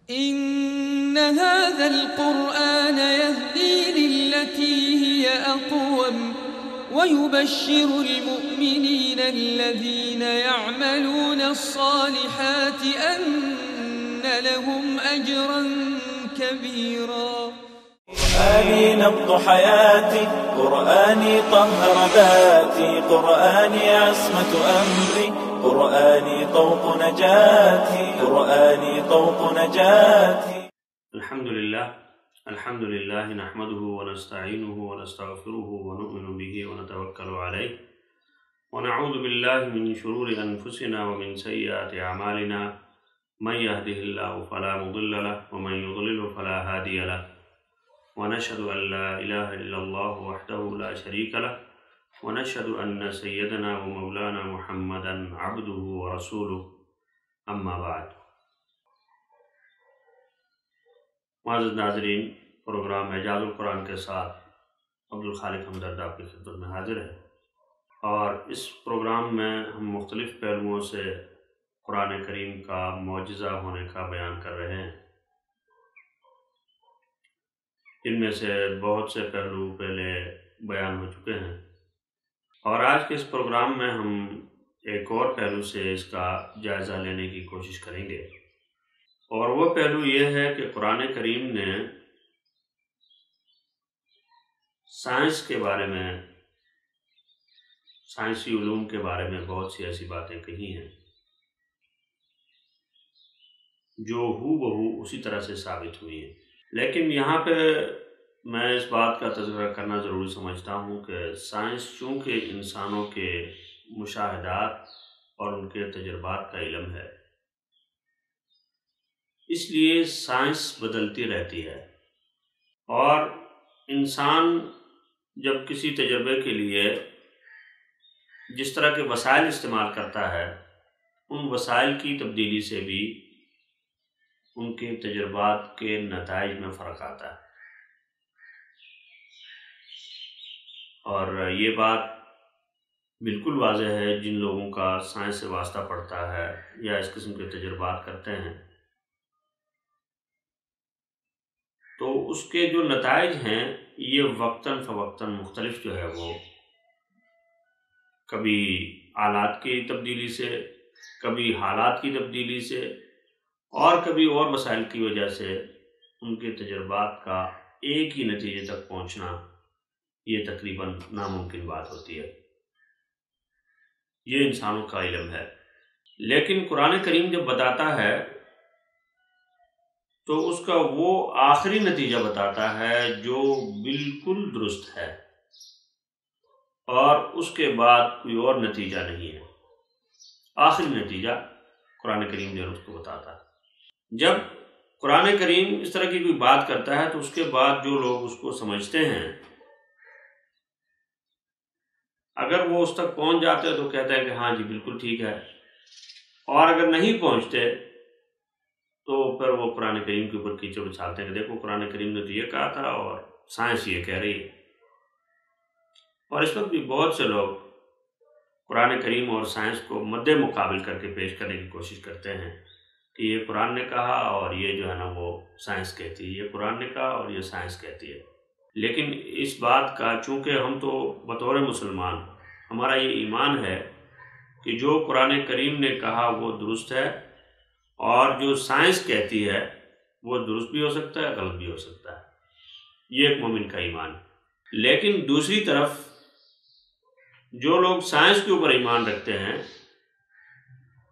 إن هذا القرآن يهدي للتي هي أقوم ويبشر المؤمنين الذين يعملون الصالحات أن لهم أجرا كبيرا. قرآني نبض حياتي، قرآني طهر ذاتي، قرآني عصمة أمري، قرآني طوق نجاتي، قرآني طوق نجاتي. الحمد لله نحمده ونستعينه ونستغفره ونؤمن به ونتوكل عليه ونعوذ بالله من شرور أنفسنا ومن سيئات أعمالنا، من يهده الله فلا مضل له ومن يضلل فلا هادي له، ونشهد أن لا إله إلا الله وحده لا شريك له، ونشهد أن سيدنا ومولانا محمدا عبده ورسوله، أما بعد. معزز ناظرین، پروگرام اعجاز القرآن کے ساتھ عبدالخالق ہمدرد آپ کی خدمت میں حاضر ہے، اور اس پروگرام میں ہم مختلف پہلوؤں سے قرآن کریم کا معجزہ ہونے کا بیان کر رہے ہیں، جن میں سے بہت سے پہلو پہلے بیان ہو چکے ہیں، اور آج کے اس پروگرام میں ہم ایک اور پہلو سے اس کا جائزہ لینے کی کوشش کریں گے، اور وہ پہلو یہ ہے کہ قرآن کریم نے سائنس کے بارے میں، سائنسی علوم کے بارے میں بہت سی ایسی باتیں کہی ہیں جو ہو بہو اسی طرح سے ثابت ہوئی ہیں، لیکن یہاں پہ میں اس بات کا تذکرہ کرنا ضروری سمجھتا ہوں کہ سائنس چونکہ انسانوں کے مشاہدات اور ان کے تجربات کا علم ہے، اس لیے سائنس بدلتی رہتی ہے، اور انسان جب کسی تجربے کے لیے جس طرح کے وسائل استعمال کرتا ہے، ان وسائل کی تبدیلی سے بھی ان کے تجربات کے نتائج میں فرق آتا ہے، اور یہ بات بالکل واضح ہے جن لوگوں کا سائنس سے واسطہ پڑتا ہے یا اس قسم کے تجربات کرتے ہیں، تو اس کے جو نتائج ہیں یہ وقتاً فوقتاً مختلف جو ہے وہ کبھی آلات کی تبدیلی سے، کبھی حالات کی تبدیلی سے، اور کبھی اور مسائل کی وجہ سے ان کے تجربات کا ایک ہی نتیجے تک پہنچنا یہ تقریباً ناممکن بات ہوتی ہے۔ یہ انسانوں کا علم ہے، لیکن قرآن کریم جب بتاتا ہے تو اس کا وہ آخری نتیجہ بتاتا ہے جو بالکل درست ہے، اور اس کے بعد کوئی اور نتیجہ نہیں ہے۔ آخری نتیجہ قرآن کریم جو ہے اس کو بتاتا ہے۔ جب قرآن کریم اس طرح کی کوئی بات کرتا ہے تو اس کے بعد جو لوگ اس کو سمجھتے ہیں، اگر وہ اس تک پہنچ جاتے ہیں تو کہتے ہیں کہ ہاں جی بالکل ٹھیک ہے، اور اگر نہیں پہنچتے تو پھر وہ قرآن کریم کے اوپر کیچڑ اچھالتے ہیں کہ دیکھو قرآن کریم نے تو یہ کہا تھا اور سائنس یہ کہہ رہی ہے۔ اور اس وقت بھی بہت سے لوگ قرآن کریم اور سائنس کو مد مقابل کر کے پیش کرنے کی کوشش کرتے ہیں کہ یہ قرآن نے کہا اور یہ جو ہے نا وہ سائنس کہتی ہے، یہ قرآن نے کہا اور یہ سائنس کہتی ہے۔ لیکن اس بات کا چونکہ ہم تو بطور مسلمان ہمارا یہ ایمان ہے کہ جو قرآن کریم نے کہا وہ درست ہے، اور جو سائنس کہتی ہے وہ درست بھی ہو سکتا ہے، غلط بھی ہو سکتا ہے۔ یہ ایک مومن کا ایمان ہے۔ لیکن دوسری طرف جو لوگ سائنس کے اوپر ایمان رکھتے ہیں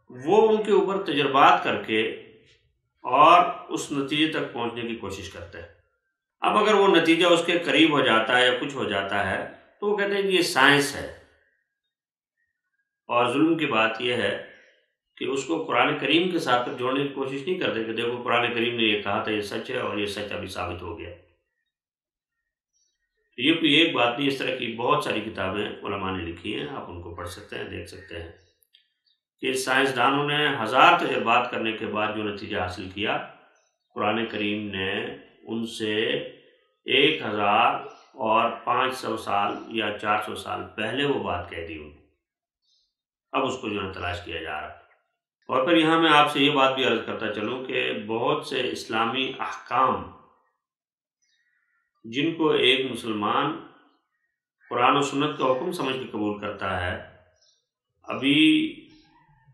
وہ ان کے اوپر تجربات کر کے اور اس نتیجے تک پہنچنے کی کوشش کرتے ہیں۔ اب اگر وہ نتیجہ اس کے قریب ہو جاتا ہے یا کچھ ہو جاتا ہے تو وہ کہتے ہیں کہ یہ سائنس ہے، اور ظلم کی بات یہ ہے کہ اس کو قرآن کریم کے ساتھ جوڑنے کی کوشش نہیں کرتے کہ دیکھو قرآن کریم نے یہ کہا تھا یہ سچ ہے اور یہ سچ ابھی ثابت ہو گیا۔ یہ کوئی ایک بات نہیں، اس طرح کی بہت ساری کتابیں علماء نے لکھی ہیں، آپ ان کو پڑھ سکتے ہیں، دیکھ سکتے ہیں کہ سائنسدانوں نے 1000 تجربات کرنے کے بعد جو نتیجہ حاصل کیا، قرآن کریم نے ان سے 1500 سال یا 400 سال پہلے وہ بات کہہ دی، اب اس کو جو ہے تلاش کیا جا رہا ہے۔ اور پھر یہاں میں آپ سے یہ بات بھی عرض کرتا چلوں کہ بہت سے اسلامی احکام جن کو ایک مسلمان قرآن و سنت کا حکم سمجھ کے قبول کرتا ہے، ابھی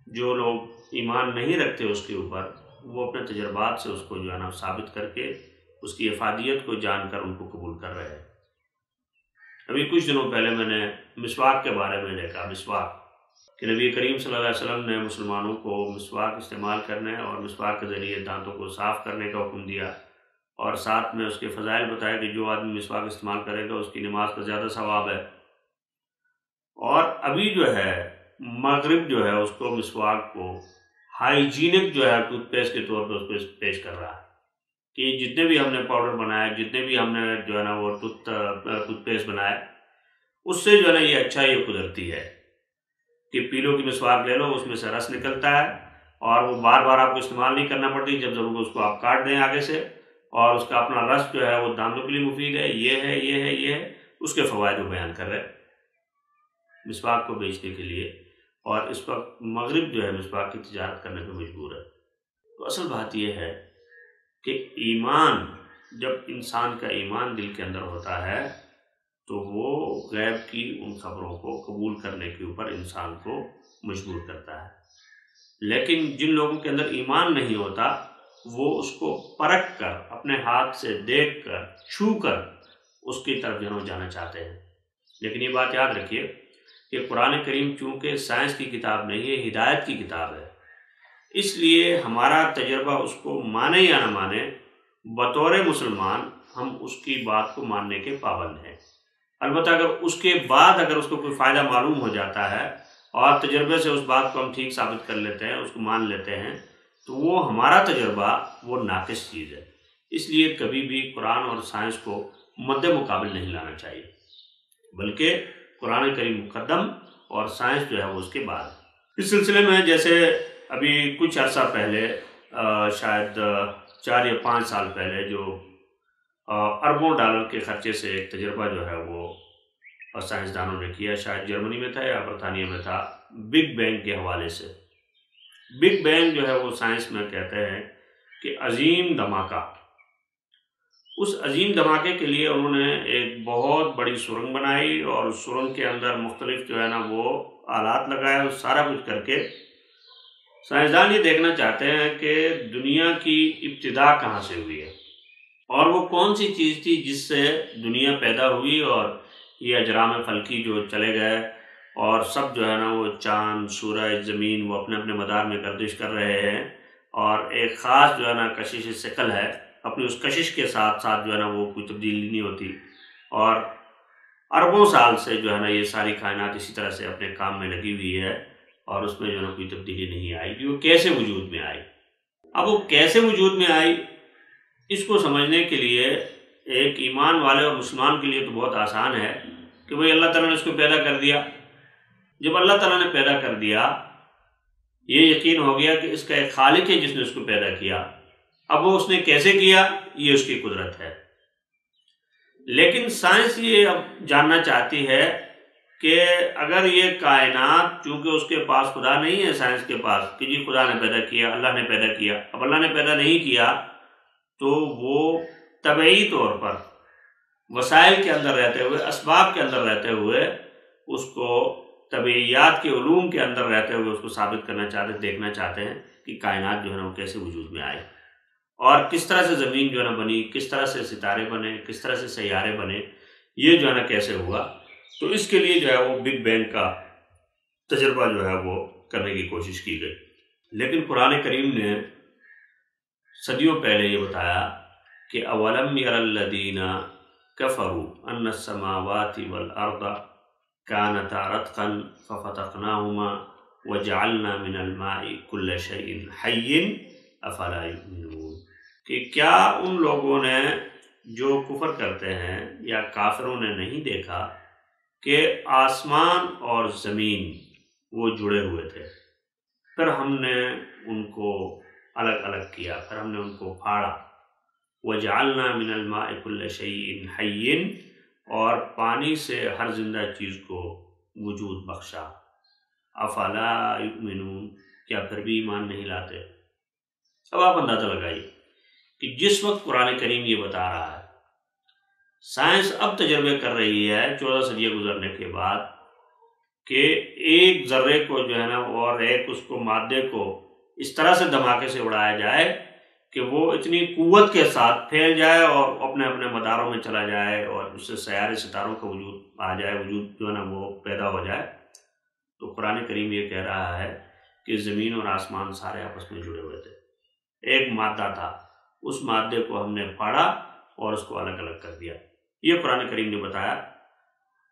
جو لوگ ایمان نہیں رکھتے اس کے اوپر، وہ اپنے تجربات سے اس کو جو ہے نا ثابت کر کے اس کی افادیت کو جان کر ان کو قبول کر رہے ہیں۔ ابھی کچھ دنوں پہلے میں نے مسواک کے بارے میں دیکھا، مسواک کہ نبی کریم صلی اللہ علیہ وسلم نے مسلمانوں کو مسواک استعمال کرنے اور مسواک کے ذریعے دانتوں کو صاف کرنے کا حکم دیا، اور ساتھ میں اس کے فضائل بتایا کہ جو آدمی مسواک استعمال کرے گا اس کی نماز کا زیادہ ثواب ہے۔ اور ابھی جو ہے مغرب جو ہے اس کو مسواک کو ہائیجینک جو ہے ٹوتھ پیسٹ کے طور پر اس کو پیش کر رہا ہے کہ جتنے بھی ہم نے پاؤڈر بنایا، جتنے بھی ہم نے جو ہے نا وہ ٹوتھ پیسٹ بنایا، اس سے جو ہے نا یہ اچھا یہ قدرتی ہے کہ پیلو کی مسواک لے لو، اس میں سے رس نکلتا ہے اور وہ بار بار آپ کو استعمال نہیں کرنا پڑتی، جب ضرور اس کو آپ کاٹ دیں آگے سے، اور اس کا اپنا رس جو ہے وہ دانتوں کے لیے مفید ہے، یہ ہے یہ ہے یہ ہے، اس کے فوائد وہ بیان کر رہے مسواک کو بیچنے کے لیے۔ اور اس وقت مغرب جو ہے مسواک کی تجارت کرنے پہ مجبور ہے۔ تو اصل بات یہ ہے کہ ایمان، جب انسان کا ایمان دل کے اندر ہوتا ہے تو وہ غیب کی ان خبروں کو قبول کرنے کے اوپر انسان کو مجبور کرتا ہے۔ لیکن جن لوگوں کے اندر ایمان نہیں ہوتا وہ اس کو پرکھ کر، اپنے ہاتھ سے دیکھ کر، چھو کر اس کی طرف جانا چاہتے ہیں۔ لیکن یہ بات یاد رکھیے کہ قرآن کریم چونکہ سائنس کی کتاب نہیں ہے، ہدایت کی کتاب ہے، اس لیے ہمارا تجربہ اس کو مانے یا نہ مانے، بطور مسلمان ہم اس کی بات کو ماننے کے پابند ہیں۔ البتہ اگر اس کے بعد اگر اس کو کوئی فائدہ معلوم ہو جاتا ہے اور تجربے سے اس بات کو ہم ٹھیک ثابت کر لیتے ہیں، اس کو مان لیتے ہیں، تو وہ ہمارا تجربہ وہ ناقص چیز ہے۔ اس لیے کبھی بھی قرآن اور سائنس کو مد مقابل نہیں لانا چاہیے، بلکہ قرآن کریم مقدم اور سائنس جو ہے وہ اس کے بعد۔ اس سلسلے میں جیسے ابھی کچھ عرصہ پہلے، شاید 4 یا 5 سال پہلے، جو اربوں ڈالر کے خرچے سے ایک تجربہ جو ہے وہ سائنسدانوں نے کیا، شاید جرمنی میں تھا یا برطانیہ میں تھا، بگ بینگ کے حوالے سے۔ بگ بینگ جو ہے وہ سائنس میں کہتے ہیں کہ عظیم دھماکہ۔ اس عظیم دھماکے کے لیے انہوں نے ایک بہت بڑی سرنگ بنائی اور اس سرنگ کے اندر مختلف جو ہے نا وہ آلات لگائے، سارا کچھ کر کے سائنسدان یہ دیکھنا چاہتے ہیں کہ دنیا کی ابتدا کہاں سے ہوئی ہے اور وہ کون سی چیز تھی جس سے دنیا پیدا ہوئی، اور یہ اجرام فلکی جو چلے گئے اور سب جو ہے نا وہ چاند، سورج، زمین وہ اپنے اپنے مدار میں گردش کر رہے ہیں، اور ایک خاص جو ہے نا کشش ثقل ہے، اپنی اس کشش کے ساتھ ساتھ جو ہے نا وہ کوئی تبدیلی نہیں ہوتی، اور اربوں سال سے جو ہے نا یہ ساری کائنات اسی طرح سے اپنے کام میں لگی ہوئی ہے اور اس میں جو ہے نا کوئی تبدیلی نہیں آئی کہ وہ کیسے وجود میں آئی۔ اب وہ کیسے وجود میں آئی اس کو سمجھنے کے لیے ایک ایمان والے اور مسلمان کے لیے تو بہت آسان ہے کہ بھئی اللہ تعالیٰ نے اس کو پیدا کر دیا۔ جب اللہ تعالیٰ نے پیدا کر دیا، یہ یقین ہو گیا کہ اس کا ایک خالق ہے جس نے اس کو پیدا کیا، اب وہ اس نے کیسے کیا یہ اس کی قدرت ہے۔ لیکن سائنس یہ اب جاننا چاہتی ہے کہ اگر یہ کائنات، چونکہ اس کے پاس خدا نہیں ہے، سائنس کے پاس کہ جی خدا نے پیدا کیا، اللہ نے پیدا کیا، اب اللہ نے پیدا نہیں کیا تو وہ طبعی طور پر وسائل کے اندر رہتے ہوئے، اسباب کے اندر رہتے ہوئے، اس کو طبعیات کے علوم کے اندر رہتے ہوئے اس کو ثابت کرنا چاہتے، دیکھنا چاہتے ہیں کہ کائنات جو ہے نا وہ کیسے وجود میں آئی، اور کس طرح سے زمین جو ہے نا بنی، کس طرح سے ستارے بنے، کس طرح سے سیارے بنے، یہ جو ہے نا کیسے ہوا۔ تو اس کے لیے جو ہے وہ بگ بینگ کا تجربہ جو ہے وہ کرنے کی کوشش کی گئی۔ لیکن قرآن کریم نے صدیوں پہلے یہ بتایا کہ اولم یر الذین کفروا ان السماوات والارض كانتا رتقا ففتقناهما وجعلنا من الماء كل شيء حي افلا يؤمنون، کہ کیا ان لوگوں نے جو کفر کرتے ہیں یا کافروں نے نہیں دیکھا کہ آسمان اور زمین وہ جڑے ہوئے تھے، پھر ہم نے ان کو الگ الگ کیا، پھر ہم نے ان کو پھاڑا، وَجَعَلْنَا مِنَ الْمَاءِ كُلَّ شَيْءٍ حَيٍّ، اور پانی سے ہر زندہ چیز کو وجود بخشا، افلا یؤمنون، کیا پھر بھی ایمان نہیں لاتے؟ اب آپ اندازہ لگائیے کہ جس وقت قرآن کریم یہ بتا رہا ہے، سائنس اب تجربے کر رہی ہے 14 صدیاں گزرنے کے بعد کہ ایک ذرے کو جو ہے نا اور ایک اس کو مادے کو اس طرح سے دھماکے سے اڑایا جائے کہ وہ اتنی قوت کے ساتھ پھیل جائے اور اپنے اپنے مداروں میں چلا جائے اور اس سے سیارے ستاروں کا وجود آ جائے، وجود جو ہے نا وہ پیدا ہو جائے، تو قرآن کریم یہ کہہ رہا ہے کہ زمین اور آسمان سارے آپس میں جڑے ہوئے تھے، ایک مادہ تھا، اس مادے کو ہم نے پھاڑا اور اس کو الگ الگ کر دیا، یہ قرآن کریم نے بتایا۔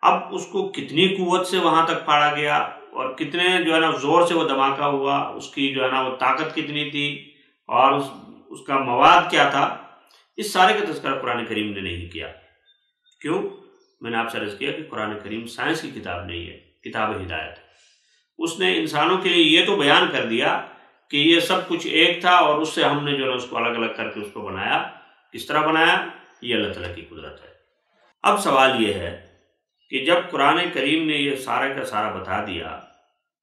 اب اس کو کتنی قوت سے وہاں تک پھاڑا گیا اور کتنے جو ہے نا زور سے وہ دھماکہ ہوا، اس کی جو ہے نا وہ طاقت کتنی تھی اور اس کا مواد کیا تھا، اس سارے کا تذکرہ قرآن کریم نے نہیں کیا۔ کیوں؟ میں نے آپ سے عرض کیا کہ قرآن کریم سائنس کی کتاب نہیں ہے، کتاب ہدایت ہے۔ اس نے انسانوں کے لیے یہ تو بیان کر دیا کہ یہ سب کچھ ایک تھا اور اس سے ہم نے جو ہے اس کو الگ الگ کر کے اس کو بنایا۔ کس طرح بنایا؟ یہ اللہ تعالیٰ کی قدرت ہے۔ اب سوال یہ ہے کہ جب قرآن کریم نے یہ سارا کا سارا بتا دیا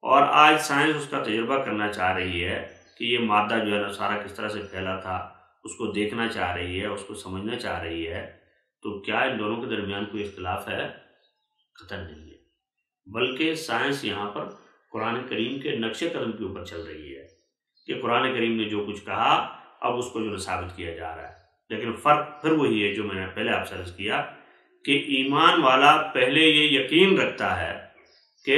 اور آج سائنس اس کا تجربہ کرنا چاہ رہی ہے کہ یہ مادہ جو ہے نا سارا کس طرح سے پھیلا تھا، اس کو دیکھنا چاہ رہی ہے، اس کو سمجھنا چاہ رہی ہے، تو کیا ان دونوں کے درمیان کوئی اختلاف ہے؟ قطعاً نہیں ہے، بلکہ سائنس یہاں پر قرآن کریم کے نقش قدم کے اوپر چل رہی ہے کہ قرآن کریم نے جو کچھ کہا اب اس کو جو ہے ثابت کیا جا رہا ہے۔ لیکن فرق پھر وہی ہے جو میں نے پہلے آپ سے عرض کیا کہ ایمان والا پہلے یہ یقین رکھتا ہے کہ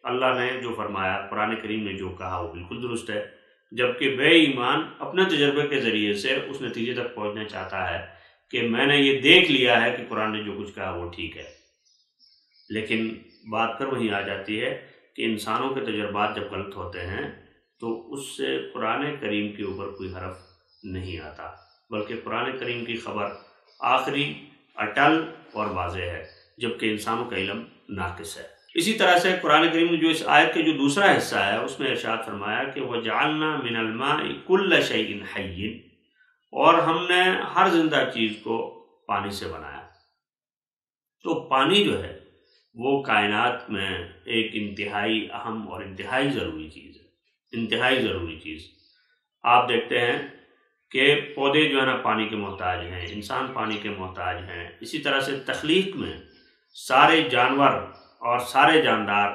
اللہ نے جو فرمایا، قرآن کریم نے جو کہا وہ بالکل درست ہے، جبکہ بے ایمان اپنے تجربے کے ذریعے سے اس نتیجے تک پہنچنا چاہتا ہے کہ میں نے یہ دیکھ لیا ہے کہ قرآن نے جو کچھ کہا وہ ٹھیک ہے۔ لیکن بات پھر وہیں آ جاتی ہے کہ انسانوں کے تجربات جب غلط ہوتے ہیں تو اس سے قرآن کریم کے اوپر کوئی حرف نہیں آتا، بلکہ قرآن کریم کی خبر آخری، اٹل اور واضح ہے، جبکہ انسانوں کا علم ناقص ہے۔ اسی طرح سے قرآن کریم نے جو اس آیت کے جو دوسرا حصہ ہے اس میں ارشاد فرمایا کہ وَجَعَلْنَا مِنَ الْمَاءِ كُلَّ شَيْءٍ حَيٍّ، اور ہم نے ہر زندہ چیز کو پانی سے بنایا۔ تو پانی جو ہے وہ کائنات میں ایک انتہائی اہم اور انتہائی ضروری چیز ہے، انتہائی ضروری چیز۔ آپ دیکھتے ہیں کہ پودے جو ہے نا پانی کے محتاج ہیں، انسان پانی کے محتاج ہیں، اسی طرح سے تخلیق میں سارے جانور اور سارے جاندار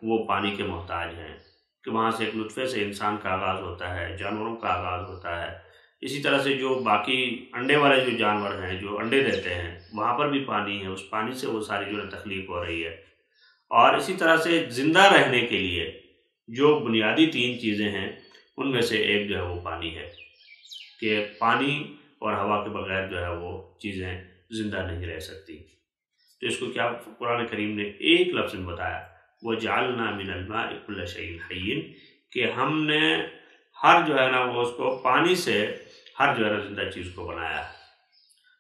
وہ پانی کے محتاج ہیں کہ وہاں سے ایک نطفے سے انسان کا آغاز ہوتا ہے، جانوروں کا آغاز ہوتا ہے۔ اسی طرح سے جو باقی انڈے والے جو جانور ہیں جو انڈے دیتے ہیں وہاں پر بھی پانی ہے، اس پانی سے وہ ساری جو ہے تخلیق ہو رہی ہے۔ اور اسی طرح سے زندہ رہنے کے لیے جو بنیادی 3 چیزیں ہیں ان میں سے ایک جو ہے وہ پانی ہے، کہ پانی اور ہوا کے بغیر جو ہے وہ چیزیں زندہ نہیں رہ سکتی۔ تو اس کو کیا قرآن کریم نے ایک لفظ میں بتایا، وَجَعَلْنَا مِنَ الْمَاءِ كُلَّ شَيْءٍ حَيٍّ، کہ ہم نے ہر جو ہے نا وہ اس کو پانی سے ہر جو ہے نا زندہ چیز کو بنایا ہے۔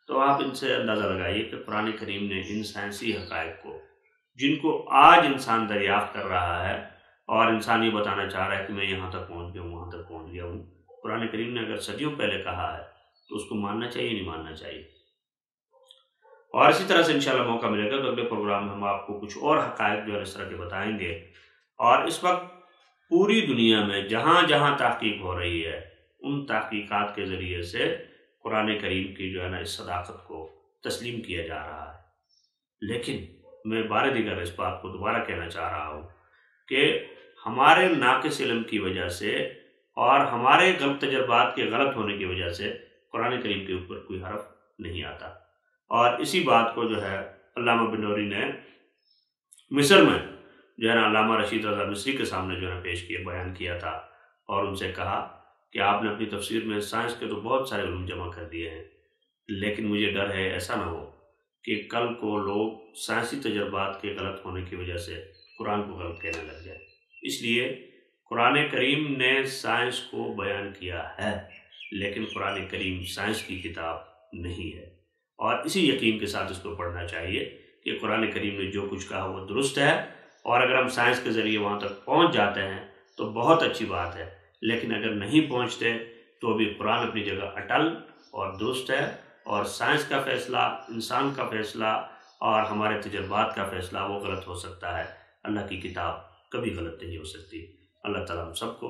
تو آپ ان سے اندازہ لگائیے کہ قرآن کریم نے ان سائنسی حقائق کو جن کو آج انسان دریافت کر رہا ہے اور انسان یہ بتانا چاہ رہا ہے کہ میں یہاں تک پہنچ گیا ہوں، وہاں تک پہنچ گیا ہوں، قرآن کریم نے اگر صدیوں پہلے کہا ہے تو اس کو ماننا چاہیے نہیں ماننا چاہیے۔ اور اسی طرح سے انشاءاللہ موقع ملے گا تو اگلے پروگرام میں ہم آپ کو کچھ اور حقائق جو ہے اس طرح کے بتائیں گے۔ اور اس وقت پوری دنیا میں جہاں جہاں تحقیق ہو رہی ہے ان تحقیقات کے ذریعے سے قرآن کریم کی جو ہے نا اس صداقت کو تسلیم کیا جا رہا ہے۔ لیکن میں بار دیگر اس بات کو دوبارہ کہنا چاہ رہا ہوں کہ ہمارے ناقص علم کی وجہ سے اور ہمارے غلط تجربات کے غلط ہونے کی وجہ سے قرآن کریم کے اوپر کوئی حرف نہیں آتا۔ اور اسی بات کو جو ہے علامہ بنوری نے مصر میں جو ہے نا علامہ رشید رضا مصری کے سامنے جو ہے پیش کیا، بیان کیا تھا، اور ان سے کہا کہ آپ نے اپنی تفسیر میں سائنس کے تو بہت سارے علوم جمع کر دیے ہیں، لیکن مجھے ڈر ہے ایسا نہ ہو کہ کل کو لوگ سائنسی تجربات کے غلط ہونے کی وجہ سے قرآن کو غلط کہنے لگ جائے۔ اس لیے قرآن کریم نے سائنس کو بیان کیا ہے، لیکن قرآن کریم سائنس کی کتاب نہیں ہے، اور اسی یقین کے ساتھ اس کو پڑھنا چاہیے کہ قرآن کریم نے جو کچھ کہا وہ درست ہے، اور اگر ہم سائنس کے ذریعے وہاں تک پہنچ جاتے ہیں تو بہت اچھی بات ہے، لیکن اگر نہیں پہنچتے تو بھی قرآن اپنی جگہ اٹل اور درست ہے، اور سائنس کا فیصلہ، انسان کا فیصلہ اور ہمارے تجربات کا فیصلہ وہ غلط ہو سکتا ہے، اللہ کی کتاب کبھی غلط نہیں ہو سکتی۔ اللہ تعالیٰ ہم سب کو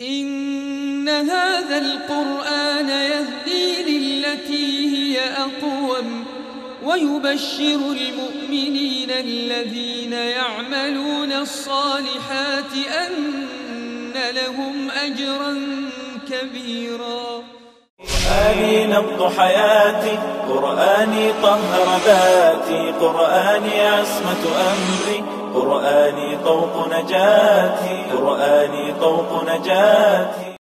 إن هذا القرآن يهدي للتي هي أقوم ويبشر المؤمنين الذين يعملون الصالحات أن لهم أجرا كبيرا. قرآني نبض حياتي، قرآني طهر ذاتي، قرآني عصمة أمري، قرآني طوق نجاتي، قرآني طوق نجاتي.